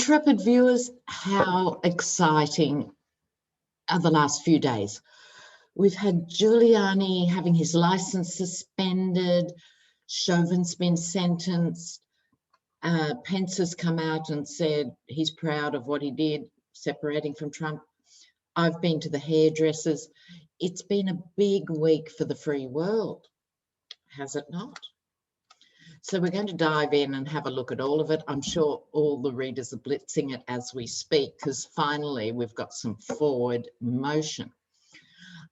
Intrepid viewers, how exciting are the last few days. We've had Giuliani having his license suspended, Chauvin's been sentenced, Pence has come out and said he's proud of what he did, separating from Trump. I've been to the hairdressers. It's been a big week for the free world, has it not? So we're going to dive in and have a look at all of it. I'm sure all the readers are blitzing it as we speak, because finally we've got some forward motion.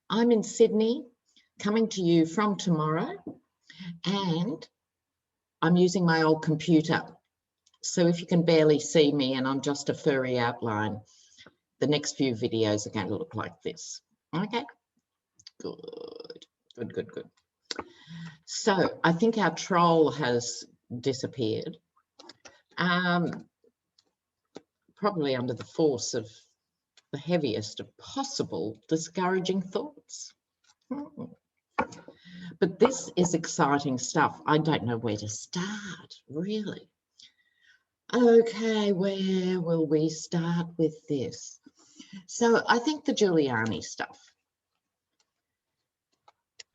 I'm in Sydney, coming to you from tomorrow, and I'm using my old computer. So if you can barely see me and I'm just a furry outline, the next few videos are going to look like this. Okay, good. So I think our troll has disappeared, probably under the force of the heaviest of possible discouraging thoughts. But this is exciting stuff. I don't know where to start, really. Okay, where will we start with this? So I think the Giuliani stuff.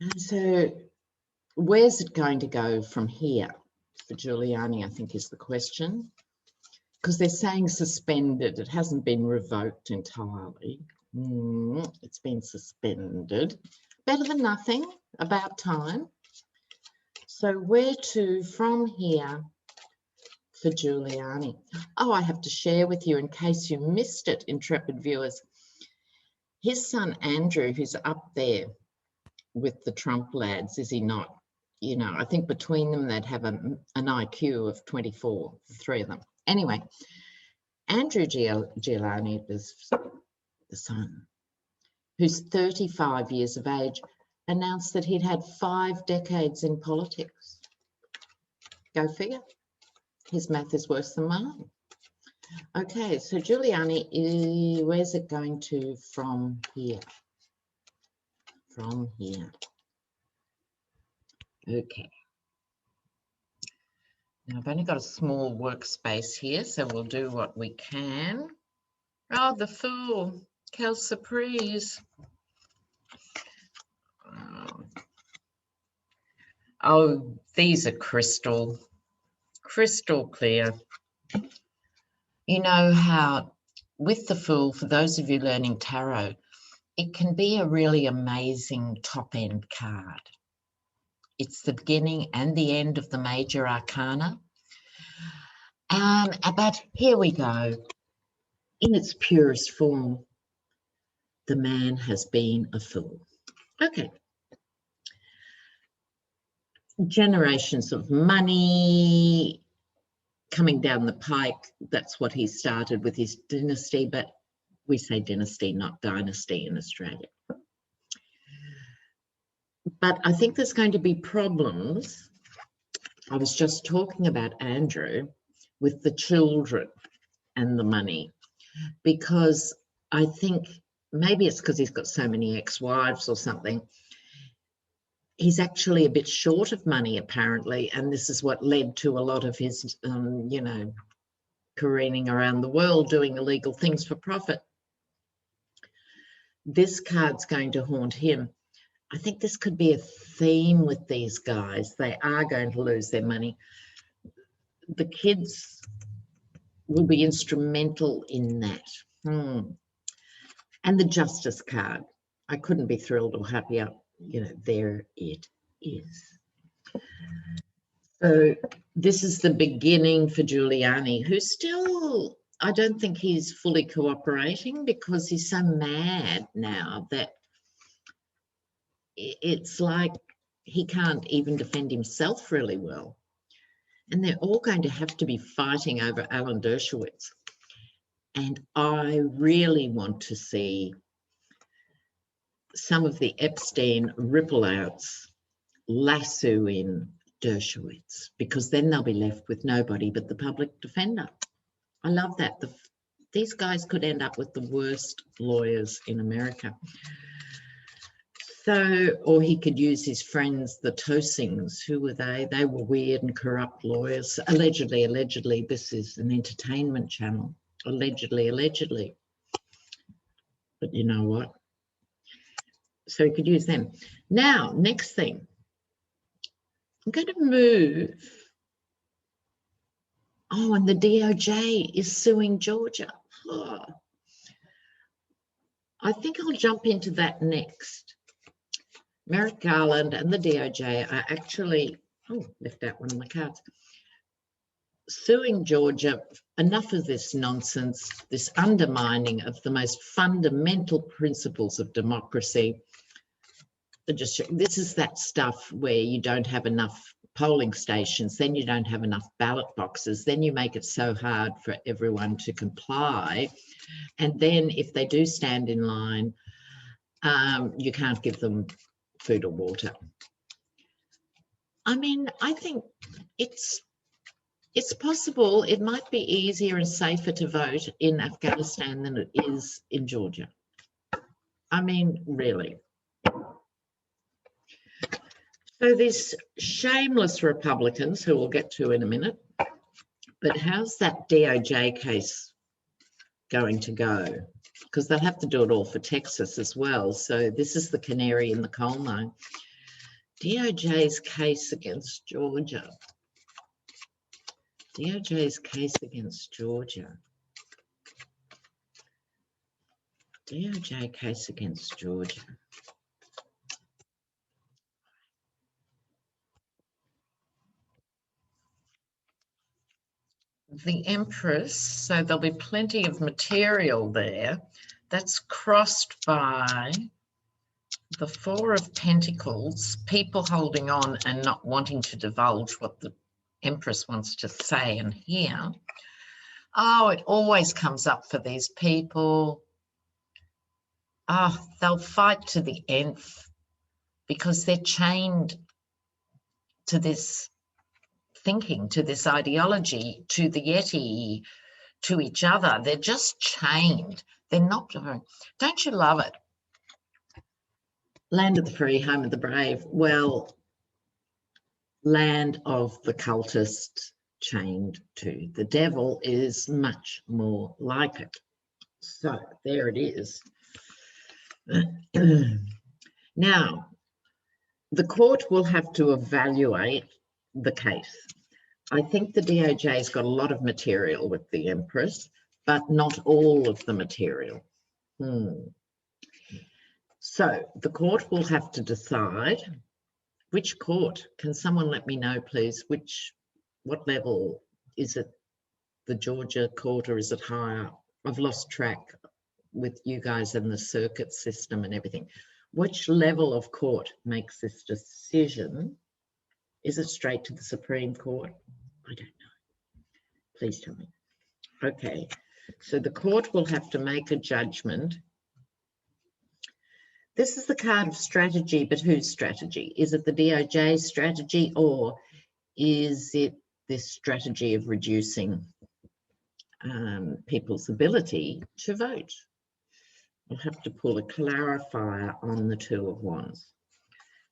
And so where's it going to go from here for Giuliani, I think is the question. Because they're saying suspended. It hasn't been revoked entirely. It's been suspended. Better than nothing, about time. So where to from here for Giuliani? Oh, I have to share with you, in case you missed it, Intrepid viewers, his son Andrew, who's up there with the Trump lads, is he not? You know, I think between them they'd have an IQ of 24, the three of them. Anyway, Andrew Giuliani is the son, who's 35 years of age, announced that he'd had 5 decades in politics. Go figure. His math is worse than mine. Okay, so Giuliani, where's it going to from here? From here. Okay. Now I've only got a small workspace here, so we'll do what we can. Oh, the fool. Quelle surprise. Oh, these are crystal clear. You know how with the Fool, for those of you learning tarot, it can be a really amazing top-end card. It's the beginning and the end of the major arcana. But here we go. In its purest form, the man has been a fool. Okay. Generations of money coming down the pike. That's what he started with his dynasty, but we say dynasty, not dynasty in Australia. But I think there's going to be problems. I was just talking about Andrew with the children and the money, because I think maybe it's because he's got so many ex-wives or something. He's actually a bit short of money, apparently, and this is what led to a lot of his, you know, careening around the world doing illegal things for profit. This card's going to haunt him. I think this could be a theme with these guys. They are going to lose their money. The kids will be instrumental in that. And the Justice card. I couldn't be thrilled or happier. You know, there it is. So this is the beginning for Giuliani, who's still, I don't think he's fully cooperating, because he's so mad now that it's like he can't even defend himself really well. And they're all going to have to be fighting over Alan Dershowitz. And I really want to see some of the Epstein ripple outs lasso in Dershowitz, because then they'll be left with nobody but the public defender. I love that. These guys could end up with the worst lawyers in America. So, or he could use his friends, the Tosings. Who were they? They were weird and corrupt lawyers. Allegedly, this is an entertainment channel. allegedly. But you know what? So you could use them. Now, next thing. I'm going to move. Oh, and the DOJ is suing Georgia. Oh. I think I'll jump into that next. Merrick Garland and the DOJ are actually, left out one of my cards, suing Georgia. Enough of this nonsense, this undermining of the most fundamental principles of democracy. This is that stuff where you don't have enough polling stations, then you don't have enough ballot boxes, then you make it so hard for everyone to comply. And then if they do stand in line, you can't give them food or water. I mean, I think it's possible. It might be easier and safer to vote in Afghanistan than it is in Georgia. I mean, really. So these shameless Republicans, who we'll get to in a minute, but how's that DOJ case going to go? Because they'll have to do it all for Texas as well. So this is the canary in the coal mine. DOJ's case against Georgia. DOJ's case against Georgia. DOJ case against Georgia. The Empress, so there'll be plenty of material there. That's crossed by the Four of Pentacles, people holding on and not wanting to divulge what the Empress wants to say and hear. Oh, it always comes up for these people. Oh, they'll fight to the nth because they're chained to this thinking, to this ideology, to the Yeti, to each other. They're just chained. They're not doing. Don't you love it? Land of the free, home of the brave. Well, land of the cultist, chained to the devil is much more like it. So there it is. Now, the court will have to evaluate the case. I think the DOJ's got a lot of material with the Empress, but not all of the material. So the court will have to decide. Which court? Can someone let me know, please? What level? Is it the Georgia court or is it higher? I've lost track with you guys and the circuit system and everything. Which level of court makes this decision? Is it straight to the Supreme Court? I don't know. Please tell me. Okay, so the court will have to make a judgment. This is the card of strategy, but whose strategy? Is it the DOJ's strategy or is it this strategy of reducing people's ability to vote? We'll have to pull a clarifier on the Two of Wands.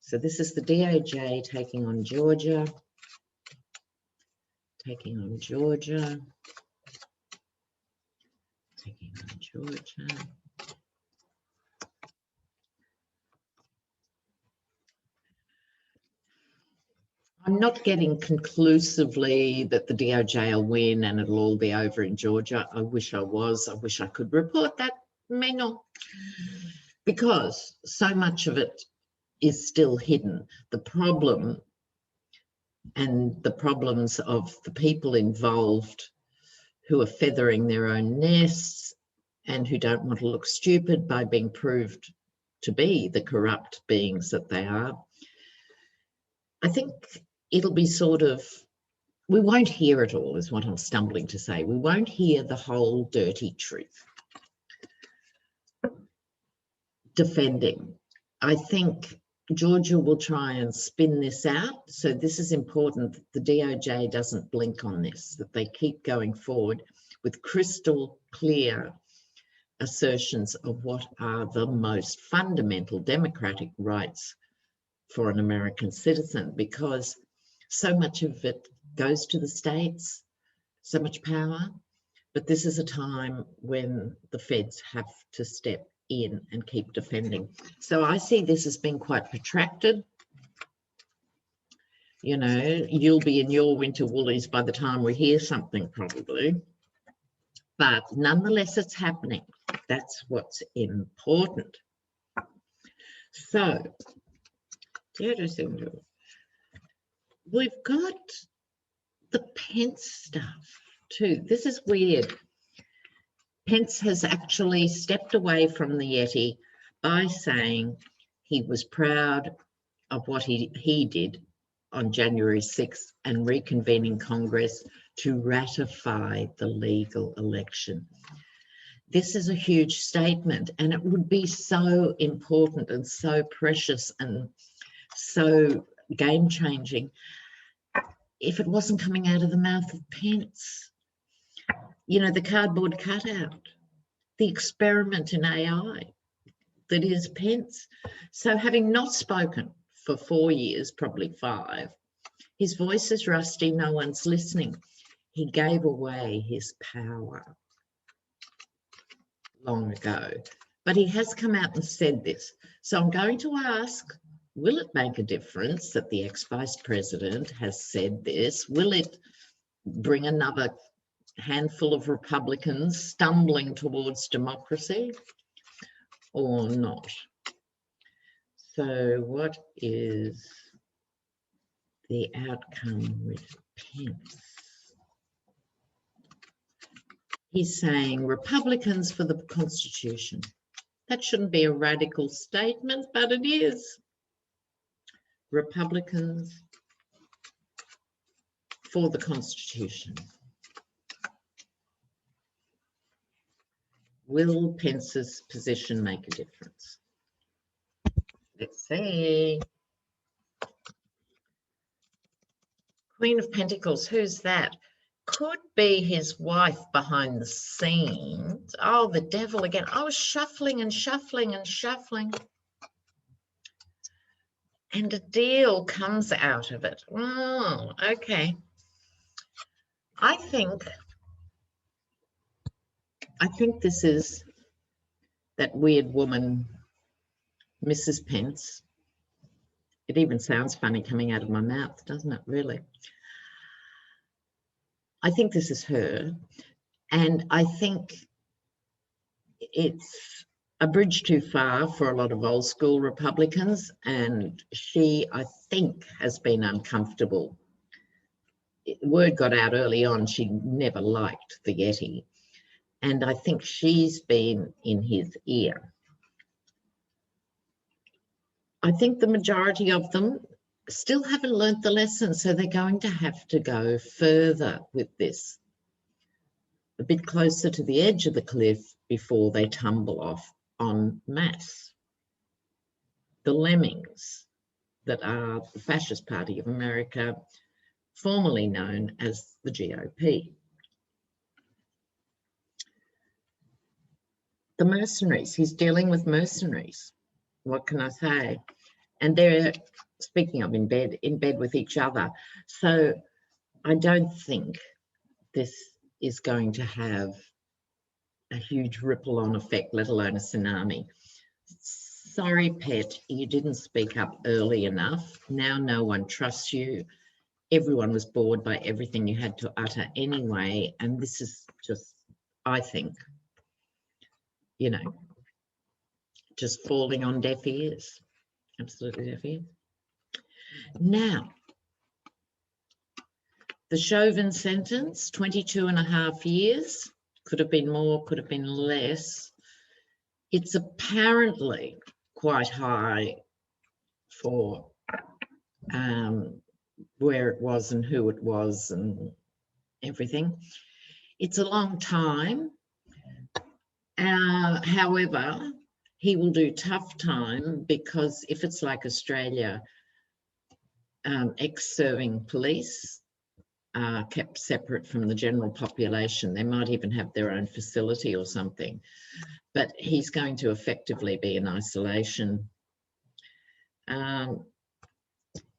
So this is the DOJ taking on Georgia, taking on Georgia, taking on Georgia. I'm not getting conclusively that the DOJ will win and it'll all be over in Georgia. I wish I was. I wish I could report that, may not, because so much of it is still hidden. The problem and the problems of the people involved who are feathering their own nests and who don't want to look stupid by being proved to be the corrupt beings that they are. I think it'll be sort of, we won't hear it all is what I'm stumbling to say. We won't hear the whole dirty truth. Defending. I think Georgia will try and spin this out. So this is important that the DOJ doesn't blink on this, that they keep going forward with crystal clear assertions of what are the most fundamental democratic rights for an American citizen, because so much of it goes to the states, so much power. But this is a time when the feds have to step in and keep defending. So I see this as being quite protracted. You know, you'll be in your winter woolies by the time we hear something, probably. But nonetheless, it's happening. That's what's important. So, we've got the Pence stuff too. This is weird. Pence has actually stepped away from the Yeti by saying he was proud of what he did on January 6th and reconvening Congress to ratify the legal election. This is a huge statement, and it would be so important and so precious and so game-changing if it wasn't coming out of the mouth of Pence. You know, the cardboard cutout, the experiment in AI that is Pence. So having not spoken for 4 years, probably 5, his voice is rusty, no one's listening. He gave away his power long ago, but he has come out and said this. So I'm going to ask, will it make a difference that the ex-vice president has said this? Will it bring another handful of Republicans stumbling towards democracy or not? So what is the outcome with Pence? He's saying Republicans for the Constitution. That shouldn't be a radical statement, but it is. Republicans for the Constitution. Will Pence's position make a difference? Let's see. Queen of Pentacles, who's that? Could be his wife behind the scenes. Oh, the devil again. I was shuffling and shuffling and shuffling. And a deal comes out of it. Oh, okay. I think this is that weird woman, Mrs. Pence. It even sounds funny coming out of my mouth, doesn't it, really? I think this is her, and I think it's a bridge too far for a lot of old school Republicans, and she, I think, has been uncomfortable. Word got out early on she never liked the Yeti, and I think she's been in his ear. I think the majority of them still haven't learnt the lesson, so they're going to have to go further with this, a bit closer to the edge of the cliff before they tumble off en masse. The lemmings that are the Fascist Party of America, formerly known as the GOP. The mercenaries, he's dealing with mercenaries. What can I say? And they're, speaking of in bed with each other. So I don't think this is going to have a huge ripple-on effect, let alone a tsunami. Sorry, pet, you didn't speak up early enough. Now no one trusts you. Everyone was bored by everything you had to utter anyway. And this is just, I think, you know, just falling on deaf ears. Absolutely deaf ears. Now, the Chauvin sentence, 22.5 years, could have been more, could have been less. It's apparently quite high for where it was and who it was and everything. It's a long time. However, he will do tough time because if it's like Australia, ex-serving police are kept separate from the general population. They might even have their own facility or something, but he's going to effectively be in isolation.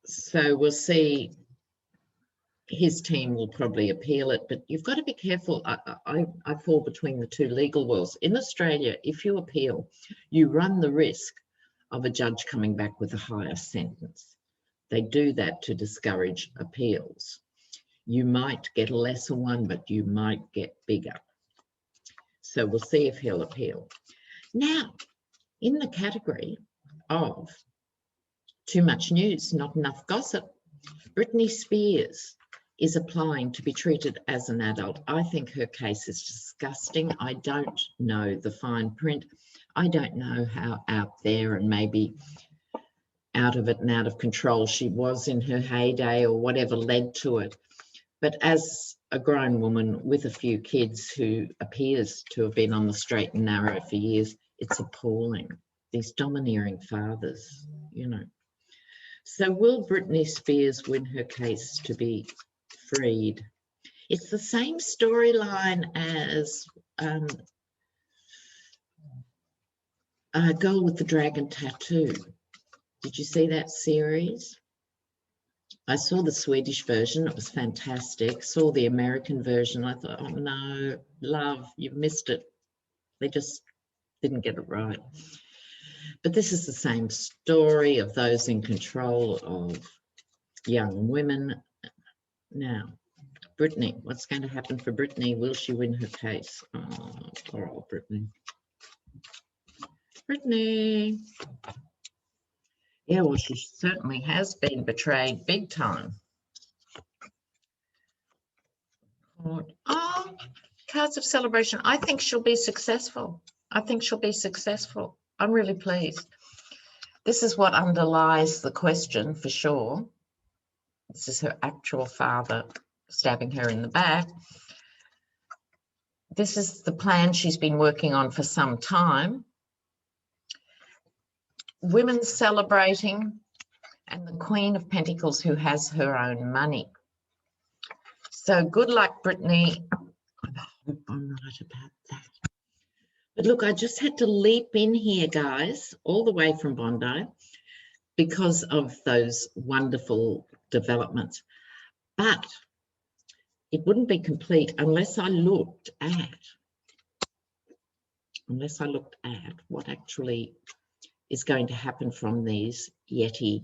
So we'll see his team will probably appeal it, but you've got to be careful. I fall between the two legal worlds. In Australia, if you appeal, you run the risk of a judge coming back with a higher sentence. They do that to discourage appeals. You might get a lesser one, but you might get bigger. So we'll see if he'll appeal. Now, in the category of too much news, not enough gossip, Britney Spears is applying to be treated as an adult. I think her case is disgusting. I don't know the fine print. I don't know how out there and maybe out of it and out of control she was in her heyday or whatever led to it. But as a grown woman with a few kids who appears to have been on the straight and narrow for years, it's appalling. These domineering fathers, you know. So will Britney Spears win her case to be freed? It's the same storyline as Girl with the Dragon Tattoo. Did you see that series? I saw the Swedish version. It was fantastic. Saw the American version. I thought, oh no, love, you've missed it. They just didn't get it right. But this is the same story of those in control of young women. Now, Britney, what's going to happen for Britney? Will she win her case? Oh, poor old Britney. Britney. Yeah, well, she certainly has been betrayed big time. Oh, cards of celebration. I think she'll be successful. I think she'll be successful. I'm really pleased. This is what underlies the question for sure. This is her actual father stabbing her in the back. This is the plan she's been working on for some time. Women celebrating, and the Queen of Pentacles who has her own money. So good luck, Britney. I hope I'm right about that. But look, I just had to leap in here, guys, all the way from Bondi because of those wonderful developments. But it wouldn't be complete unless I looked at what actually is going to happen from these Yeti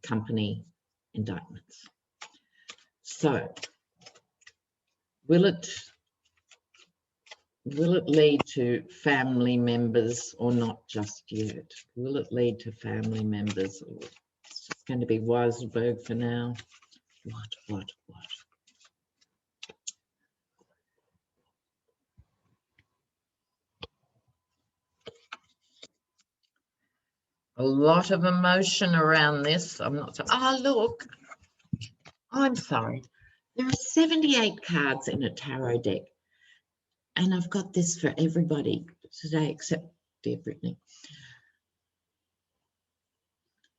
company indictments. So will it lead to family members or not just yet? Will it lead to family members, or it's just going to be Weiselberg for now? What? A lot of emotion around this. I'm not so. Oh, look. I'm sorry. There are 78 cards in a tarot deck. And I've got this for everybody today, except dear Britney.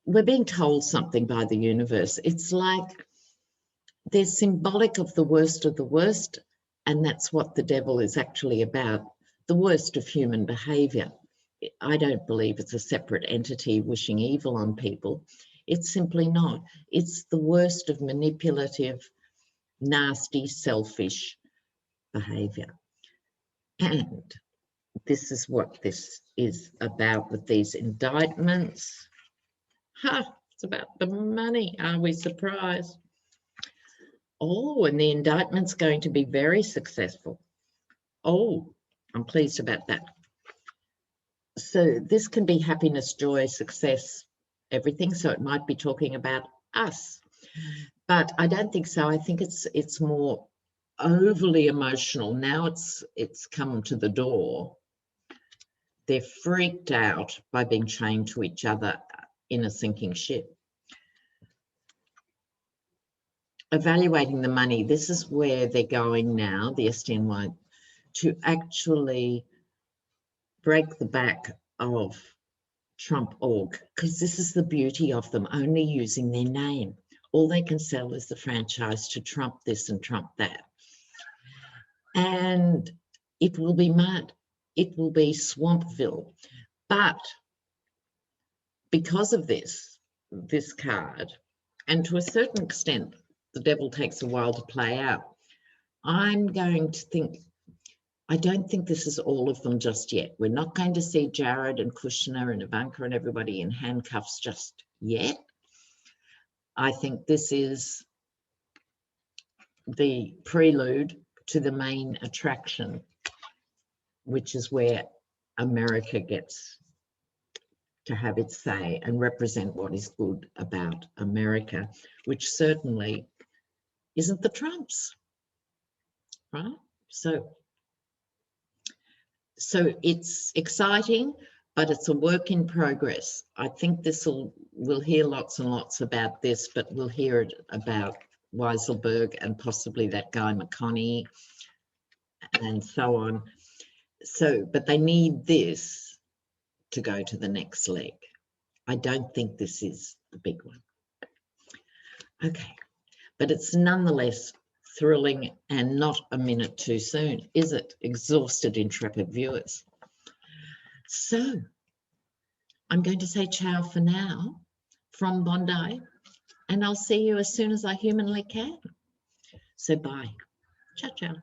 We're being told something by the universe. It's like they're symbolic of the worst, and that's what the devil is actually about, the worst of human behaviour. I don't believe it's a separate entity wishing evil on people. It's simply not. It's the worst of manipulative, nasty, selfish behaviour. And this is what this is about with these indictments. It's about the money. Are we surprised? Oh, and the indictment's going to be very successful. Oh, I'm pleased about that. So this can be happiness, joy, success, everything. So it might be talking about us. But I don't think so. I think it's more overly emotional. Now it's come to the door. They're freaked out by being chained to each other in a sinking ship. Evaluating the money, this is where they're going now, the SDNY, to actually break the back of Trump org, because this is the beauty of them only using their name. All they can sell is the franchise to Trump this and Trump that. And it will be mud. It will be Swampville. But because of this card, and to a certain extent, the devil takes a while to play out. I'm going to think, I don't think this is all of them just yet. We're not going to see Jared and Kushner and Ivanka and everybody in handcuffs just yet. I think this is the prelude to the main attraction, which is where America gets to have its say and represent what is good about America, which certainly isn't the Trumps, right? So it's exciting, but it's a work in progress. I think we'll hear lots and lots about this, but we'll hear it about Weiselberg and possibly that guy McConney and so on. So, but they need this to go to the next leg. I don't think this is the big one. Okay, but it's nonetheless thrilling and not a minute too soon, is it? Exhausted, intrepid viewers. So I'm going to say ciao for now from Bondi, and I'll see you as soon as I humanly can. So bye. Ciao, ciao.